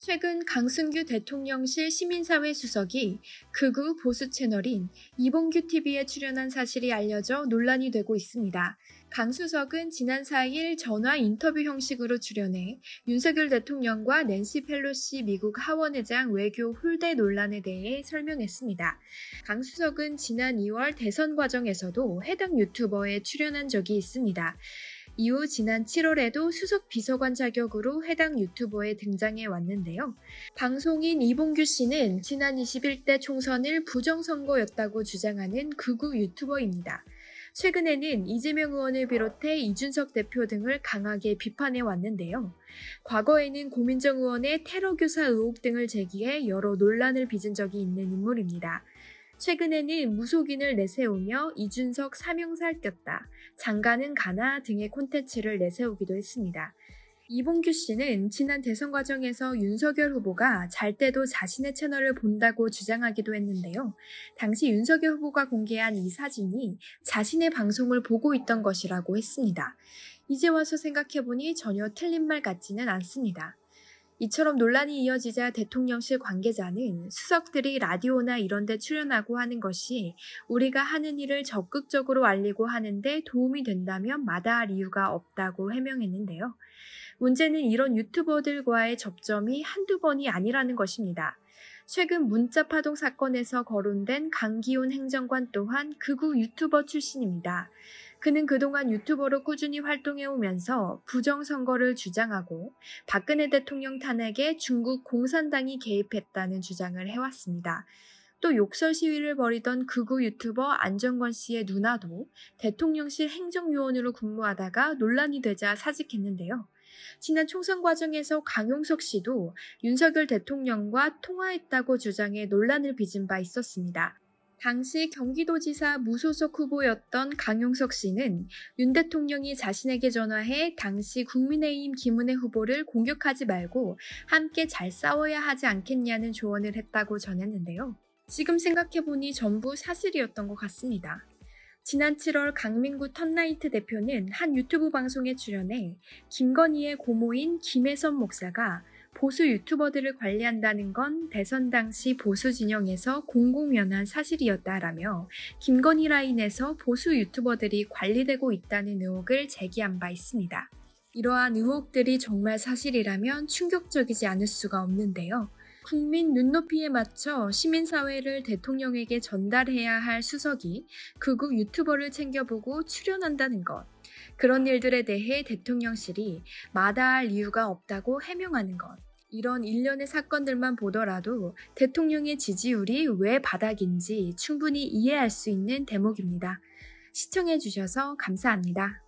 최근 강승규 대통령실 시민사회 수석이 극우 보수 채널인 이봉규TV에 출연한 사실이 알려져 논란이 되고 있습니다. 강 수석은 지난 4일 전화 인터뷰 형식으로 출연해 윤석열 대통령과 낸시 펠로시 미국 하원의장 외교 홀대 논란에 대해 설명했습니다. 강 수석은 지난 2월 대선 과정에서도 해당 유튜버에 출연한 적이 있습니다. 이후 지난 7월에도 수석 비서관 자격으로 해당 유튜버에 등장해 왔는데요. 방송인 이봉규 씨는 지난 21대 총선을 부정선거였다고 주장하는 극우 유튜버입니다. 최근에는 이재명 의원을 비롯해 이준석 대표 등을 강하게 비판해 왔는데요. 과거에는 고민정 의원의 테러 교사 의혹 등을 제기해 여러 논란을 빚은 적이 있는 인물입니다. 최근에는 무속인을 내세우며 이준석 사명살 꼈다, 장가는 가나 등의 콘텐츠를 내세우기도 했습니다. 이봉규 씨는 지난 대선 과정에서 윤석열 후보가 잘 때도 자신의 채널을 본다고 주장하기도 했는데요. 당시 윤석열 후보가 공개한 이 사진이 자신의 방송을 보고 있던 것이라고 했습니다. 이제 와서 생각해보니 전혀 틀린 말 같지는 않습니다. 이처럼 논란이 이어지자 대통령실 관계자는 수석들이 라디오나 이런 데 출연하고 하는 것이 우리가 하는 일을 적극적으로 알리고 하는데 도움이 된다면 마다할 이유가 없다고 해명했는데요. 문제는 이런 유튜버들과의 접점이 한두 번이 아니라는 것입니다. 최근 문자파동 사건에서 거론된 강기훈 행정관 또한 극우 유튜버 출신입니다. 그는 그동안 유튜버로 꾸준히 활동해오면서 부정선거를 주장하고 박근혜 대통령 탄핵에 중국 공산당이 개입했다는 주장을 해왔습니다. 또 욕설 시위를 벌이던 극우 유튜버 안정권 씨의 누나도 대통령실 행정요원으로 근무하다가 논란이 되자 사직했는데요. 지난 총선 과정에서 강용석 씨도 윤석열 대통령과 통화했다고 주장해 논란을 빚은 바 있었습니다. 당시 경기도지사 무소속 후보였던 강용석 씨는 윤 대통령이 자신에게 전화해 당시 국민의힘 김은혜 후보를 공격하지 말고 함께 잘 싸워야 하지 않겠냐는 조언을 했다고 전했는데요. 지금 생각해보니 전부 사실이었던 것 같습니다. 지난 7월 강민구 턴나이트 대표는 한 유튜브 방송에 출연해 김건희의 고모인 김혜선 목사가 보수 유튜버들을 관리한다는 건 대선 당시 보수 진영에서 공공연한 사실이었다라며 김건희 라인에서 보수 유튜버들이 관리되고 있다는 의혹을 제기한 바 있습니다. 이러한 의혹들이 정말 사실이라면 충격적이지 않을 수가 없는데요. 국민 눈높이에 맞춰 시민사회를 대통령에게 전달해야 할 수석이 극우 유튜버를 챙겨보고 출연한다는 것. 그런 일들에 대해 대통령실이 마다할 이유가 없다고 해명하는 것. 이런 일련의 사건들만 보더라도 대통령의 지지율이 왜 바닥인지 충분히 이해할 수 있는 대목입니다. 시청해주셔서 감사합니다.